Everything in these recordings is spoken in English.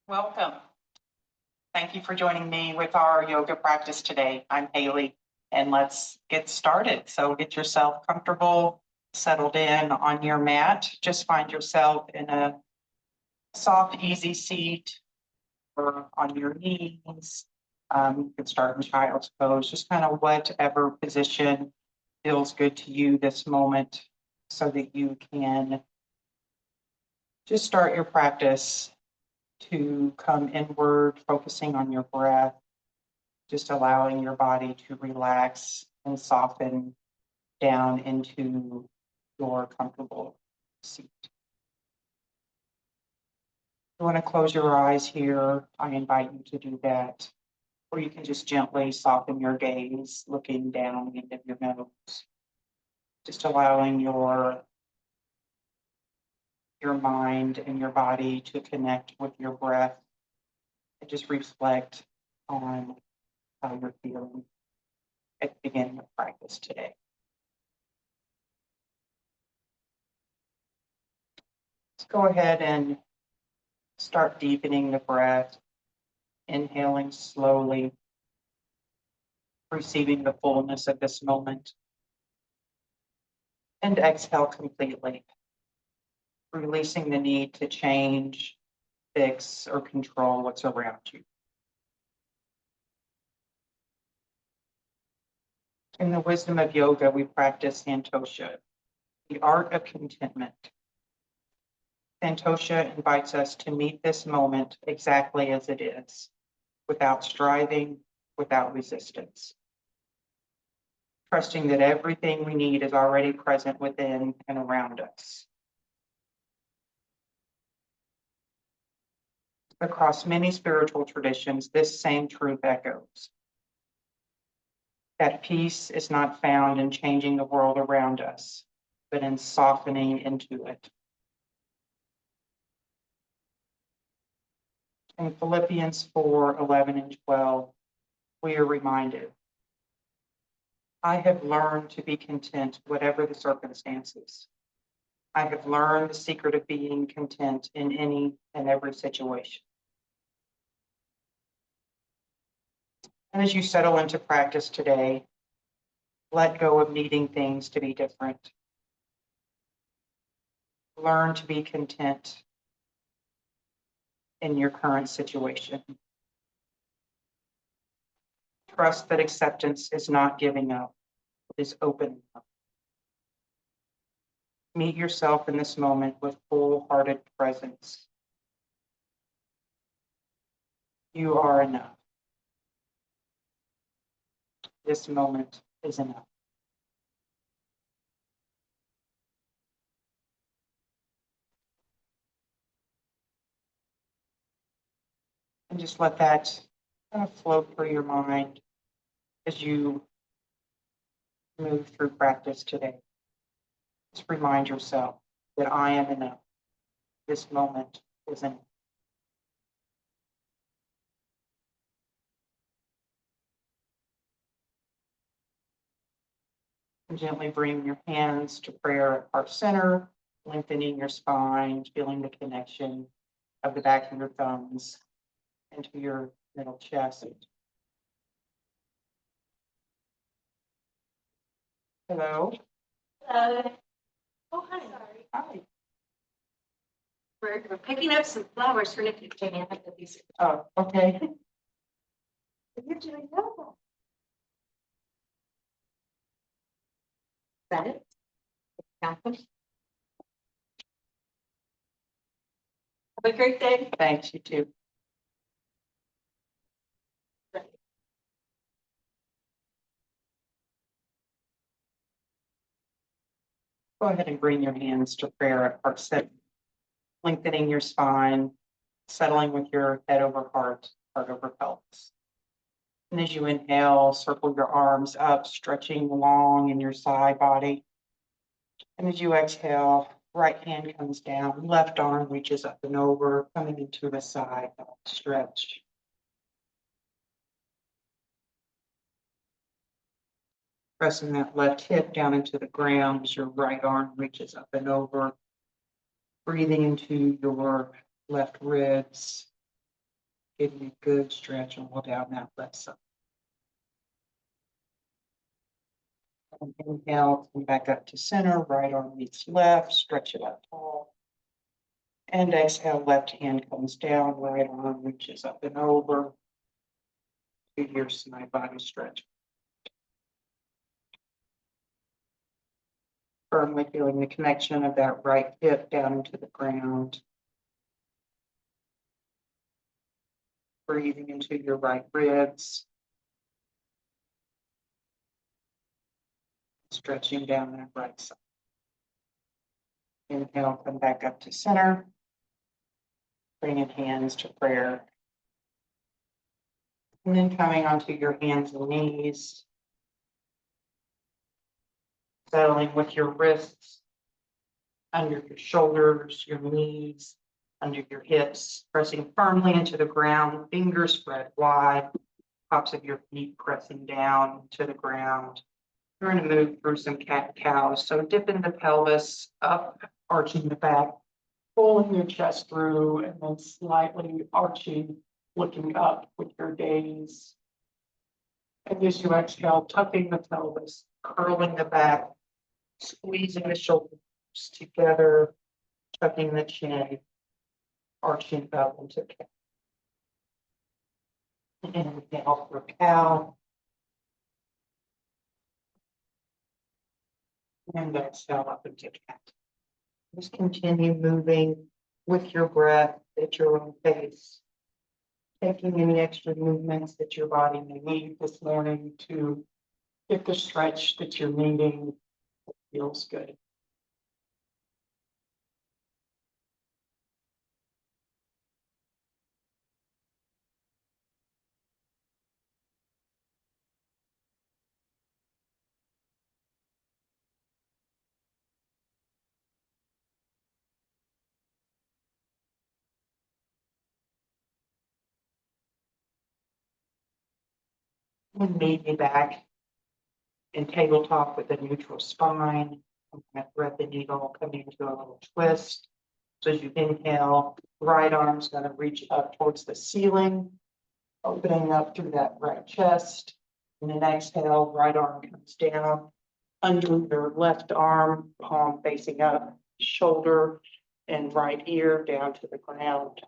Welcome. Thank you for joining me with our yoga practice today. I'm Haley, and let's get started. So get yourself comfortable, settled in on your mat. Just find yourself in a soft, easy seat or on your knees. You can start in child's pose, just kind of whatever position feels good to you this moment so that you can just start your practice to come inward, focusing on your breath, just allowing your body to relax and soften down into your comfortable seat. If you want to close your eyes here, I invite you to do that. Or you can just gently soften your gaze, looking down the end of your nose, just allowing your mind and your body to connect with your breath and just reflect on how you're feeling at the beginning of practice today. Let's go ahead and start deepening the breath, inhaling slowly, receiving the fullness of this moment, and exhale completely, releasing the need to change, fix, or control what's around you. In the wisdom of yoga, we practice Santosha, the art of contentment. Santosha invites us to meet this moment exactly as it is, without striving, without resistance, trusting that everything we need is already present within and around us. Across many spiritual traditions, this same truth echoes. That peace is not found in changing the world around us, but in softening into it. In Philippians 4:11 and 12, we are reminded, I have learned to be content, whatever the circumstances. I have learned the secret of being content in any and every situation. And as you settle into practice today, let go of needing things to be different. Learn to be content in your current situation. Trust that acceptance is not giving up, it is opening up. Meet yourself in this moment with full-hearted presence. You are enough. This moment is enough. And just let that kind of flow through your mind as you move through practice today. Just remind yourself that I am enough. This moment is enough. And gently bring your hands to prayer at heart center, lengthening your spine, feeling the connection of the back of your thumbs into your middle chest. Hello. Hello. Oh, hi. Sorry. Hi. We're picking up some flowers for Nikki. Jamie, I have to be. Oh, okay. You're doing well. Is that it? Have a great day. Thanks, you too. Go ahead and bring your hands to prayer at heart center, lengthening your spine, settling with your head over heart, heart over pelvis. And as you inhale, circle your arms up, stretching long in your side body. And as you exhale, right hand comes down, left arm reaches up and over, coming into a side stretch. Pressing that left hip down into the ground as your right arm reaches up and over. Breathing into your left ribs, Give you a good stretch all down that left side. And inhale, come back up to center, right arm meets left, stretch it up tall. And exhale, left hand comes down, right arm reaches up and over. Do your side body stretch. Firmly feeling the connection of that right hip down into the ground. Breathing into your right ribs. Stretching down that right side. Inhale, come back up to center. Bringing hands to prayer. And then coming onto your hands and knees. Settling with your wrists under your shoulders, your knees, under your hips, pressing firmly into the ground, fingers spread wide, tops of your feet pressing down to the ground. We're going to move through some cat-cows. So dipping the pelvis up, arching the back, pulling your chest through, and then slightly arching, looking up with your gaze. And as you exhale, tucking the pelvis, curling the back, squeezing the shoulders together, tucking the chin, arching up into cat. Inhale for cow. And exhale up into cat. Just continue moving with your breath at your own pace. Taking any extra movements that your body may need this morning to get the stretch that you're needing. It feels good. And meet me back in tabletop with a neutral spine. I'm going to thread the needle, coming into a little twist. So as you inhale, right arm's going to reach up towards the ceiling, opening up through that right chest. And then exhale, right arm comes down under your left arm, palm facing up, shoulder and right ear down to the ground.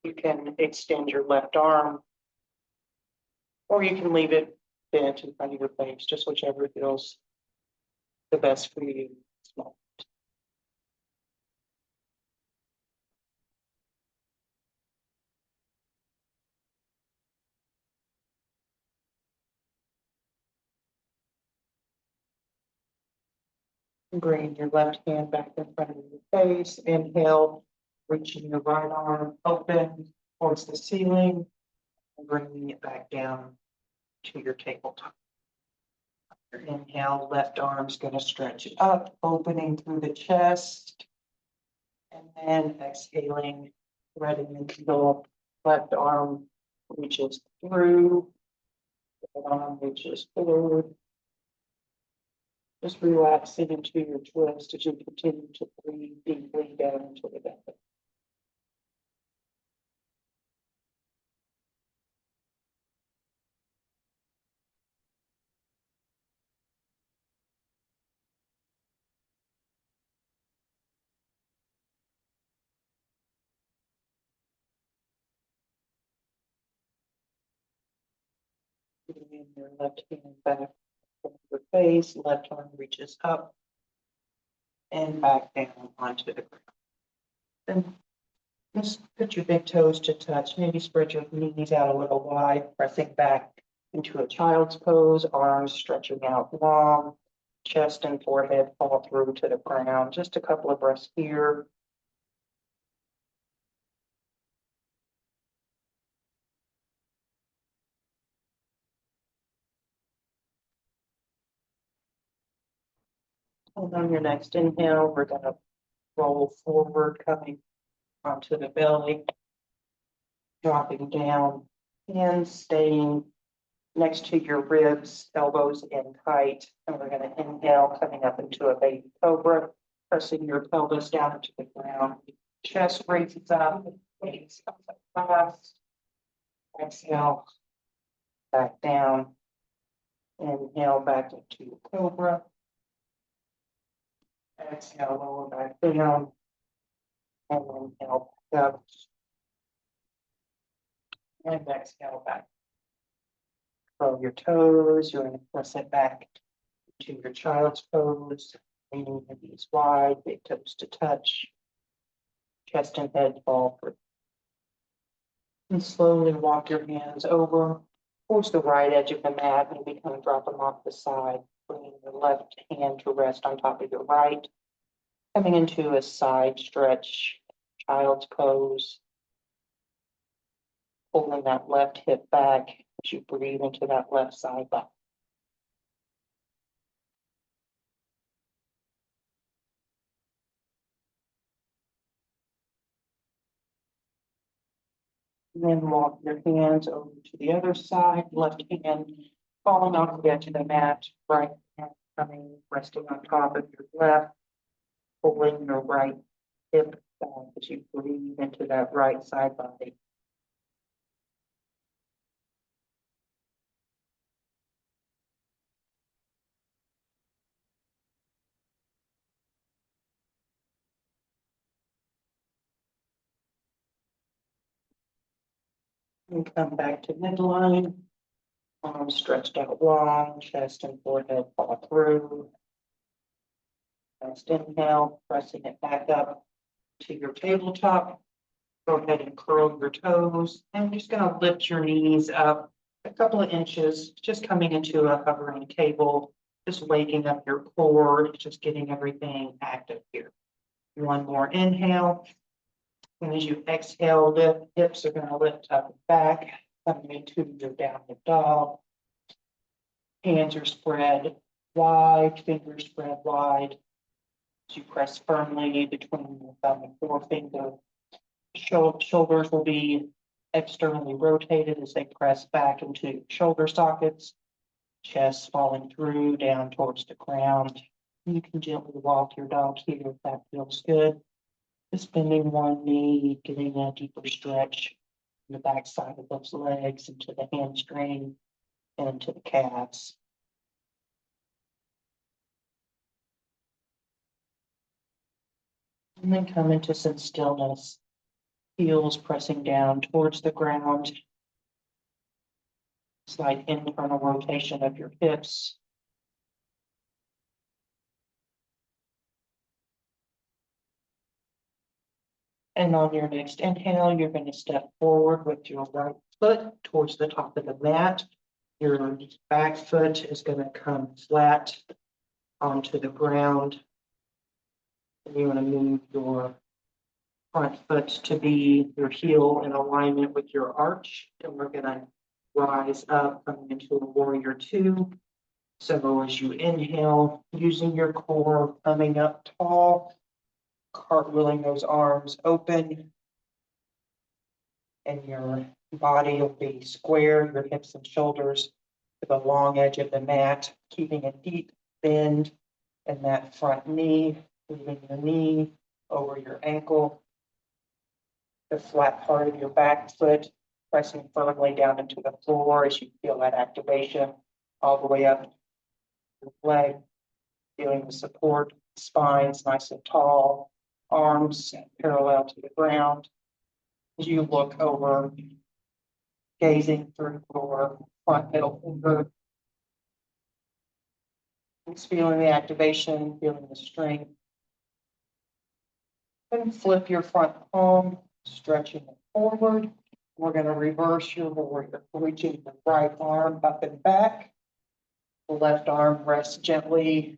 You can extend your left arm, or you can leave it bent in front of your face, just whichever feels the best for you. Bring your left hand back in front of your face. Inhale, reaching your right arm open towards the ceiling and bringing it back down to your tabletop. Inhale, left arm's going to stretch up, opening through the chest. And then exhaling, threading into the left arm reaches through, the right arm reaches forward. Just relaxing into your twist as you continue to breathe deeply down into the belly. Bringing your left hand back from your face, left arm reaches up and back down onto the ground. Then just put your big toes to touch. Maybe spread your knees out a little wide, pressing back into a child's pose, arms stretching out long, chest and forehead fall through to the ground. Just a couple of breaths here. And on your next inhale, we're going to roll forward, coming onto the belly, dropping down, hands staying next to your ribs, elbows in tight. And we're going to inhale, coming up into a baby cobra, pressing your pelvis down into the ground. Chest raises up, face comes up fast. Exhale. Back down. Inhale back into cobra. Exhale, lower back down. And inhale back up. And exhale back. Curl your toes. You're going to press it back to your child's pose. Leaning the knees wide, big toes to touch. Chest and head fall through. And slowly walk your hands over towards the right edge of the mat, maybe kind of drop them off the side, bringing your left hand to rest on top of your right, coming into a side stretch, child's pose, pulling that left hip back as you breathe into that left side body. And then walk your hands over to the other side, left hand falling off the edge of the mat, right hand coming, resting on top of your left, pulling your right hip back as you breathe into that right side body. And come back to midline. Arms stretched out long, chest and forehead fall through. Next inhale, pressing it back up to your tabletop. Go ahead and curl your toes. I'm just going to lift your knees up a couple of inches, just coming into a hovering table, just waking up your core, just getting everything active here. One more inhale. And as you exhale, the hips are going to lift up and back, coming into your downward dog. Hands are spread wide, fingers spread wide. As you press firmly between your thumb and forefinger, shoulders will be externally rotated as they press back into shoulder sockets. Chest falling through down towards the ground. You can gently walk your dog here if that feels good. Just bending one knee, getting a deeper stretch in the back side of those legs into the hamstring and into the calves. And then come into some stillness. Heels pressing down towards the ground. Slight internal rotation of your hips. And on your next inhale, you're going to step forward with your right foot towards the top of the mat. Your back foot is going to come flat onto the ground. You want to move your front foot to be your heel in alignment with your arch. And we're going to rise up coming into a warrior two. So as you inhale, using your core, coming up tall, cartwheeling those arms open. And your body will be square, your hips and shoulders to the long edge of the mat, keeping a deep bend in that front knee, moving your knee over your ankle, the flat part of your back foot, pressing firmly down into the floor as you feel that activation all the way up your leg, feeling the support, spine's nice and tall, arms parallel to the ground. As you look over, gazing through your front middle finger, just feeling the activation, feeling the strength. Then flip your front palm, stretching it forward. We're going to reverse your warrior, reaching the right arm up and back. The left arm rests gently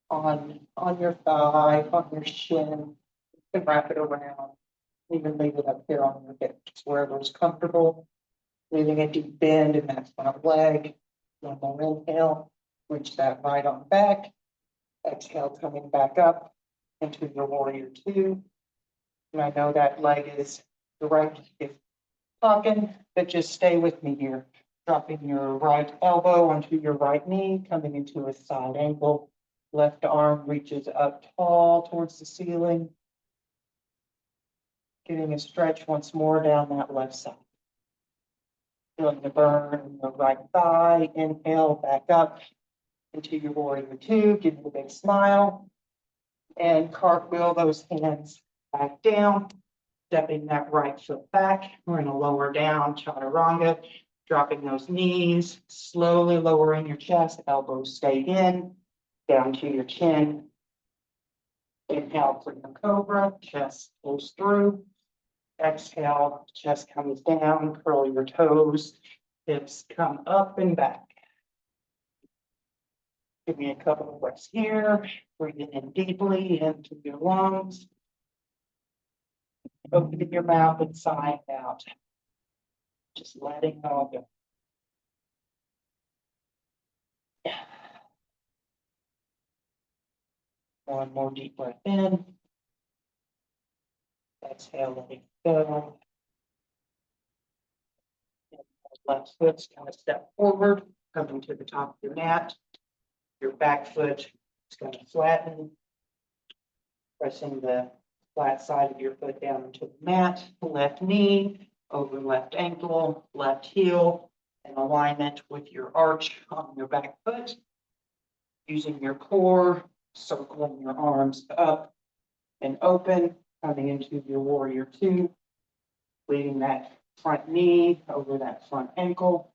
on your thigh, on your shin. You can wrap it around, even leave it up here on your hip, just wherever is comfortable. Leaving a deep bend in that front leg. One more inhale, reach that right arm back. Exhale, coming back up into your warrior two. And I know that leg is the right talking, but just stay with me here. Dropping your right elbow onto your right knee, coming into a side angle. Left arm reaches up tall towards the ceiling. Getting a stretch once more down that left side. Feeling the burn in the right thigh. Inhale, back up into your warrior two. Give it a big smile. And cartwheel those hands back down. Stepping that right foot back. We're going to lower down, chaturanga. Dropping those knees, slowly lowering your chest, elbows stay in, down to your chin. Inhale for the cobra, chest pulls through. Exhale, chest comes down, curl your toes, hips come up and back. Give me a couple of breaths here, breathing in deeply into your lungs. Opening your mouth and sighing out. Just letting it all go. One more deep breath in. Exhale, letting go. Left foot's going to step forward, coming to the top of your mat. Your back foot is going to flatten. Pressing the flat side of your foot down into the mat. Left knee over left ankle, left heel, in alignment with your arch on your back foot. Using your core, circling your arms up and open, coming into your warrior two. Leading that front knee over that front ankle.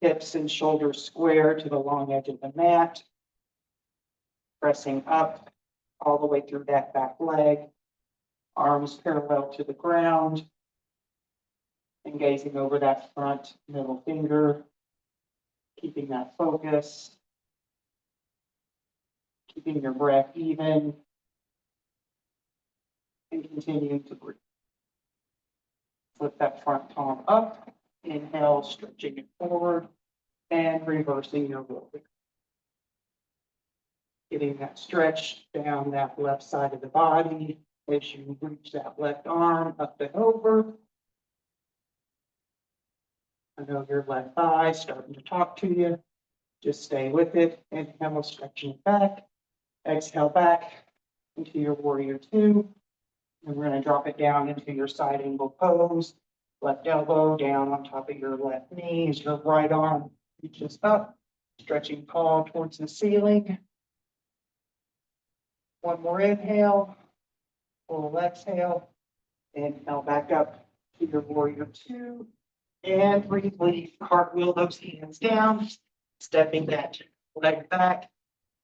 Hips and shoulders square to the long edge of the mat. Pressing up all the way through that back leg. Arms parallel to the ground. And gazing over that front middle finger. Keeping that focus. Keeping your breath even. And continuing to breathe. Flip that front palm up. Inhale, stretching it forward. And reversing your roll. Getting that stretch down that left side of the body as you reach that left arm up and over. I know your left thigh starting to talk to you. Just stay with it. Inhale, stretching it back. Exhale back into your warrior two. And we're going to drop it down into your side angle pose. Left elbow down on top of your left knee as your right arm reaches up. Stretching palm towards the ceiling. One more inhale, full exhale, inhale back up to your warrior two, and briefly cartwheel those hands down, stepping that leg back,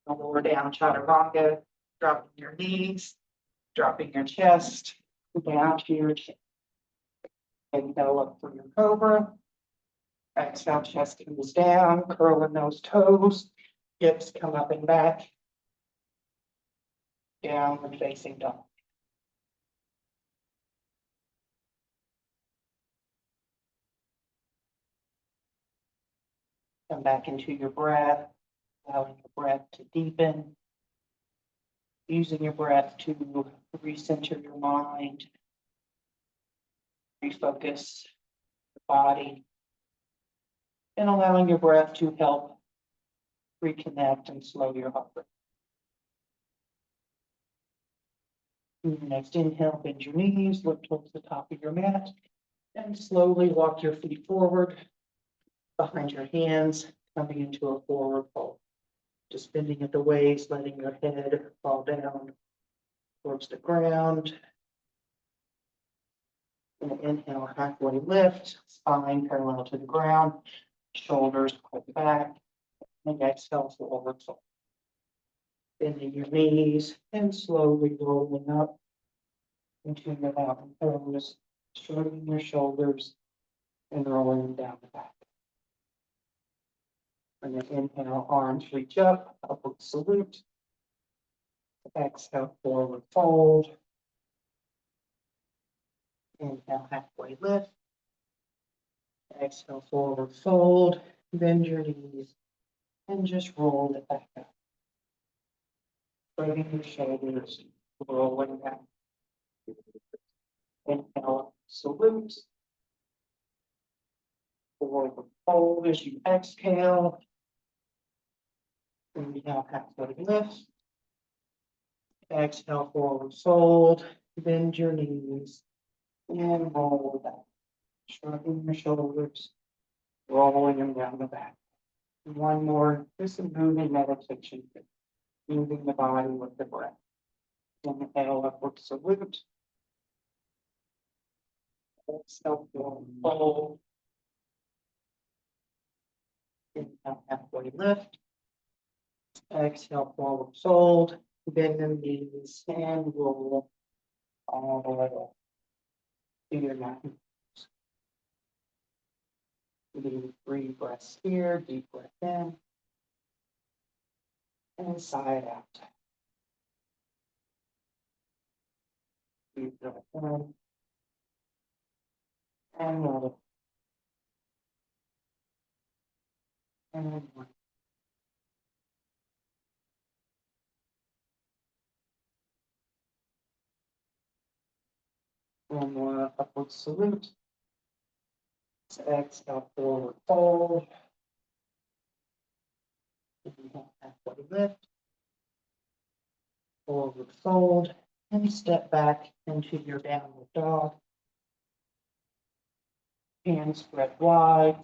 lower down chaturanga, dropping your knees, dropping your chest, down to your chin. Inhale up for your cobra, exhale, chest comes down, curling those toes, hips come up and back. Downward facing dog. Come back into your breath, allowing your breath to deepen. Using your breath to recenter your mind, refocus the body, and allowing your breath to help reconnect and slow your heart rate. Next inhale, bend your knees, look towards the top of your mat, and slowly walk your feet forward behind your hands, coming into a forward fold. Just bending at the waist, letting your head fall down towards the ground. And inhale, halfway lift, spine parallel to the ground, shoulders pulled back, and exhale, forward fold. Bending your knees and slowly rolling up into your mountain pose, straightening your shoulders and rolling them down the back. And then inhale, arms reach up, upward salute. Exhale, forward fold. Inhale, halfway lift. Exhale, forward fold. Bend your knees and just roll it back up. Straightening your shoulders, rolling down. Inhale, salute. Forward fold as you exhale. Inhale, halfway lift. Exhale, forward fold. Bend your knees And roll back. Shrugging your shoulders, rolling them down the back. One more, this is moving meditation, moving the body with the breath. Inhale, upward salute. Exhale, fold. Inhale, halfway lift. Exhale, forward fold. Bend the knees and roll all the way up to your mat. Do 3 breaths here, deep breath in. And sigh it out. Deep breath in. And roll. And one more upward salute. Exhale, forward fold. Inhale, halfway lift. Forward fold. And step back into your downward dog. Hands spread wide.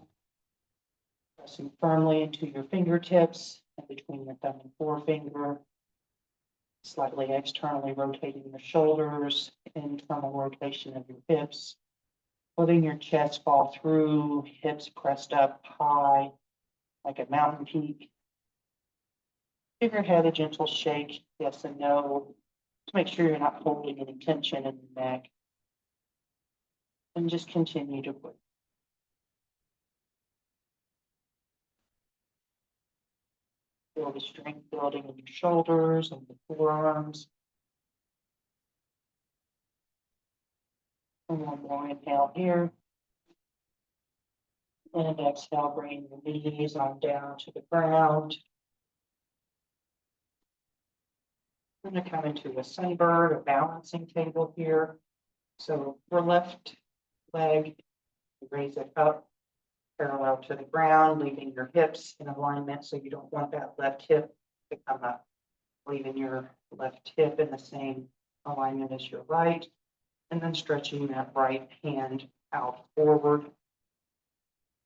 Pressing firmly into your fingertips and between your thumb and forefinger. Slightly externally rotating your shoulders, internal rotation of your hips. Letting your chest fall through, hips pressed up high like a mountain peak. Give your head a gentle shake, yes and no, to make sure you're not holding any tension in the neck. And just continue to breathe. Feel the strength building in your shoulders and the forearms. And one more inhale here. And exhale, bring the knees on down to the ground. I'm going to come into a sunbird, a balancing table here. So your left leg, raise it up parallel to the ground, leaving your hips in alignment so you don't want that left hip to come up. Leaving your left hip in the same alignment as your right, and then stretching that right hand out forward.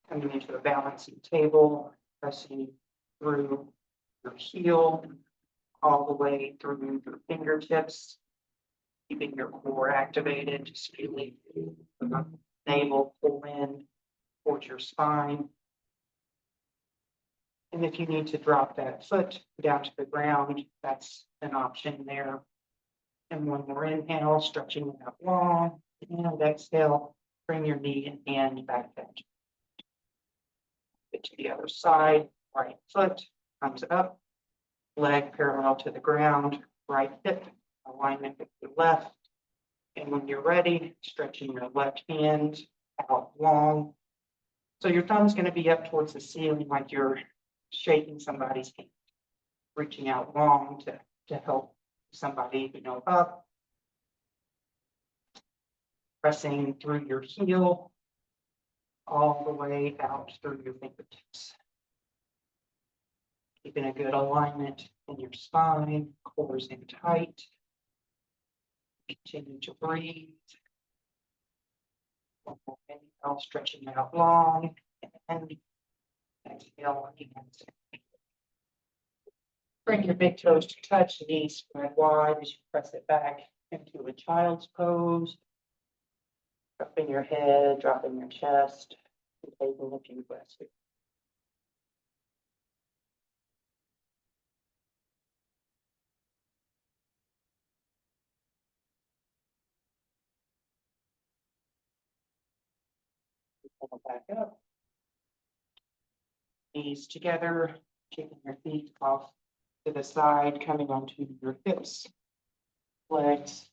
Coming into a balancing table, pressing through your heel all the way through your fingertips, keeping your core activated, just feeling the navel pull in towards your spine. And if you need to drop that foot down to the ground, that's an option there. And one more inhale, stretching it out long, and exhale, bring your knee and hand back down. Get to the other side, right foot comes up, leg parallel to the ground, right hip alignment with the left. And when you're ready, stretching your left hand out long. So your thumb's going to be up towards the ceiling like you're shaking somebody's hand, reaching out long to help somebody, up. Pressing through your heel, all the way out through your fingertips. Keeping a good alignment in your spine, cores in tight. Continue to breathe. Inhale, stretching out long, and exhale again. Bring your big toes to touch, knees spread wide as you press it back into a child's pose. Dropping your head, dropping your chest, and taking a few breaths. Pull back up. Knees together, kicking your feet off to the side, coming onto your hips. Legs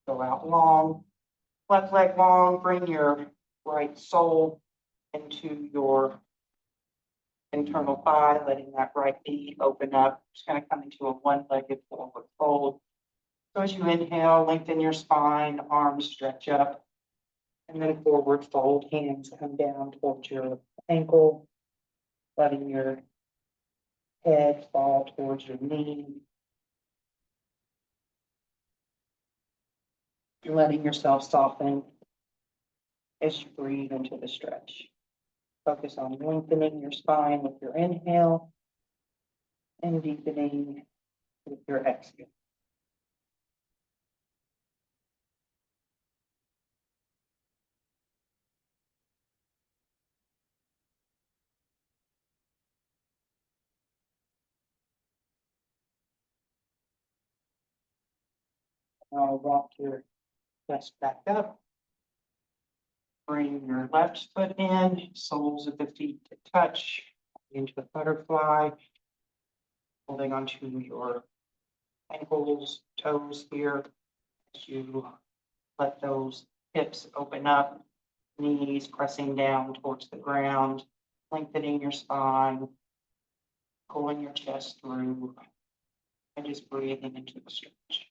go out long. Left leg long, bring your right sole into your internal thigh, letting that right knee open up. Just going to come into a one-legged forward fold. So as you inhale, lengthen your spine, arms stretch up, and then forward fold, hands come down towards your ankle, letting your head fall towards your knee. Letting yourself soften as you breathe into the stretch. Focus on lengthening your spine with your inhale and deepening with your exhale. Now walk your chest back up. Bring your left foot in, soles of the feet to touch into a butterfly. Holding onto your ankles, toes here as you let those hips open up, knees pressing down towards the ground, lengthening your spine, pulling your chest through, and just breathing into the stretch.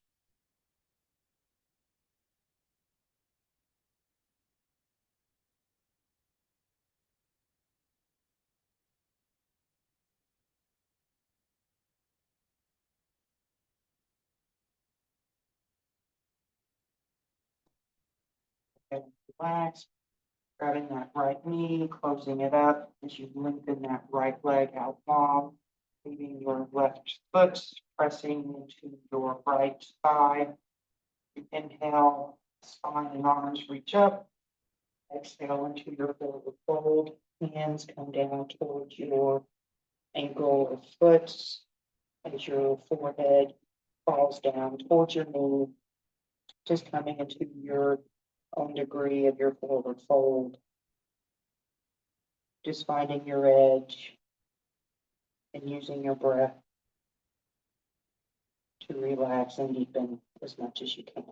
And relax, grabbing that right knee, closing it up as you lengthen that right leg out long, leaving your left foot pressing into your right thigh. You inhale, spine and arms reach up. Exhale into your forward fold. Hands come down towards your ankle or foot as your forehead falls down towards your knee, just coming into your own degree of your forward fold. Just finding your edge and using your breath to relax and deepen as much as you can.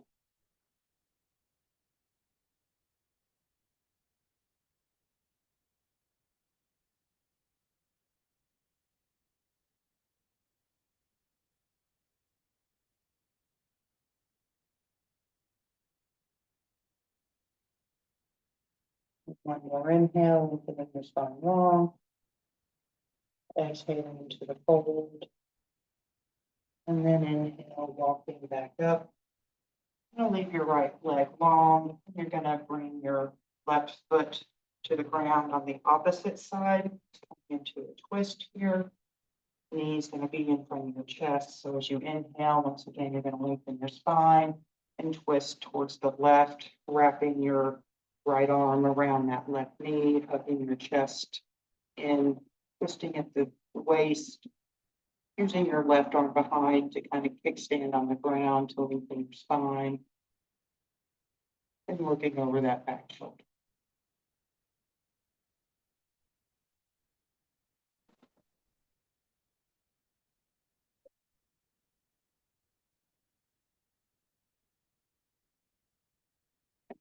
One more inhale, lengthening your spine long. Exhaling into the fold. And then inhale, walking back up. You'll leave your right leg long. You're gonna bring your left foot to the ground on the opposite side, into a twist here. Knees gonna be in front of your chest. So as you inhale, once again, you're gonna lengthen your spine and twist towards the left, wrapping your right arm around that left knee, hugging your chest in, twisting at the waist, using your left arm behind to kind of kickstand on the ground to lengthen your spine. And looking over that back shoulder.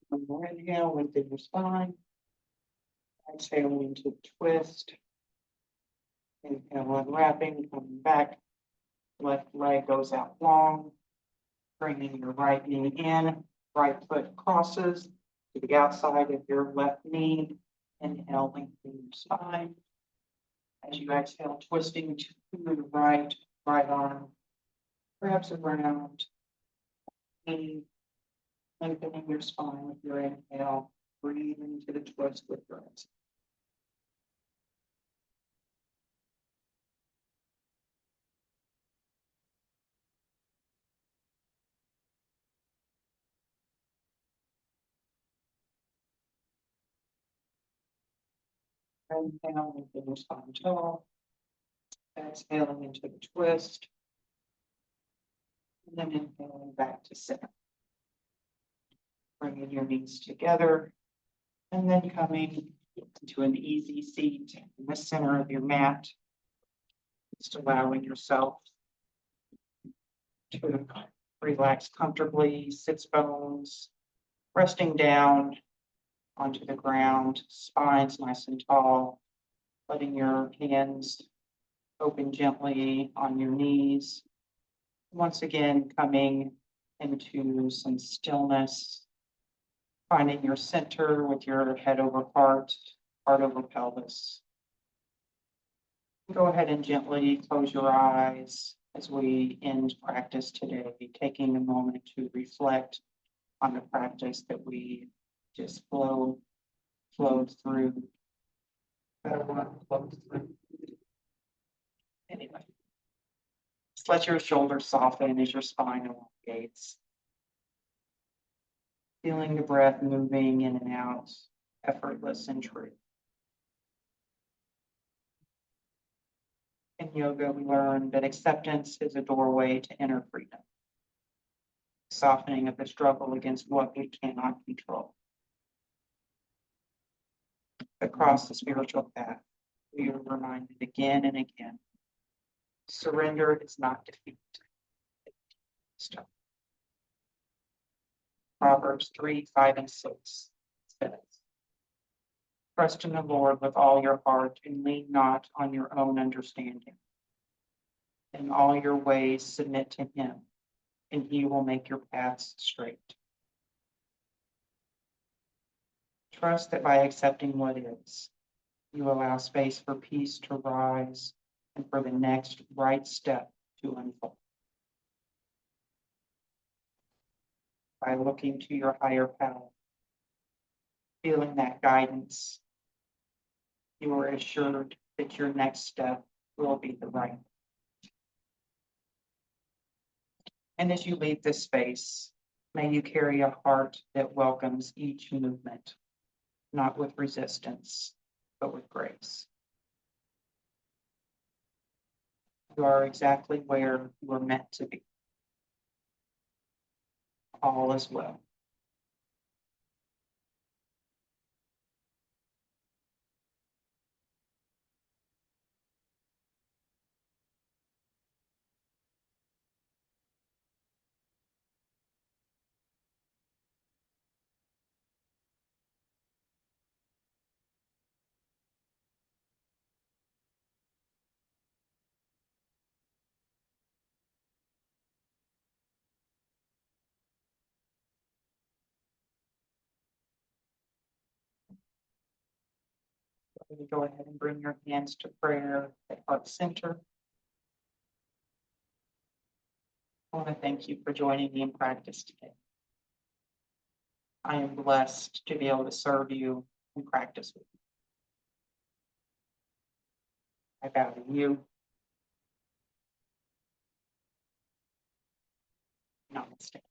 One more inhale, lengthen your spine. Exhale into twist. Inhale, unwrapping, coming back. Left leg goes out long. Bringing your right knee in, right foot crosses to the outside of your left knee. Inhale, lengthen your spine. As you exhale, twisting to the right, right arm wraps around. Knee, lengthening your spine with your inhale. Breathe into the twist with your exhale. Inhale, lengthen your spine tall. Exhaling into the twist. And then inhaling back to center. Bringing your knees together. And then coming into an easy seat in the center of your mat. Just allowing yourself to relax comfortably, sits bones, resting down onto the ground, spines nice and tall, letting your hands open gently on your knees. Once again, coming into some stillness, finding your center with your head over heart, heart over pelvis. Go ahead and gently close your eyes as we end practice today, taking a moment to reflect on the practice that we just flowed flows through. Better one flows through. Anyway. Just let your shoulders soften as your spine elongates. Feeling the breath moving in and out, effortless and true. In yoga, we learn that acceptance is a doorway to inner freedom. Softening of the struggle against what we cannot control. Across the spiritual path, we are reminded again and again, surrender is not defeat. Stop. Proverbs 3, 5, and 6 says, trust in the Lord with all your heart and lean not on your own understanding. In all your ways submit to him, and he will make your paths straight. Trust that by accepting what is, you allow space for peace to rise and for the next right step to unfold. By looking to your higher power, feeling that guidance, you are assured that your next step will be the right. And as you leave this space, may you carry a heart that welcomes each movement, not with resistance, but with grace. You are exactly where you are meant to be. All is well. You go ahead and bring your hands to prayer at heart center. I want to thank you for joining me in practice today. I am blessed to be able to serve you and practice with you. I value you. Namaste.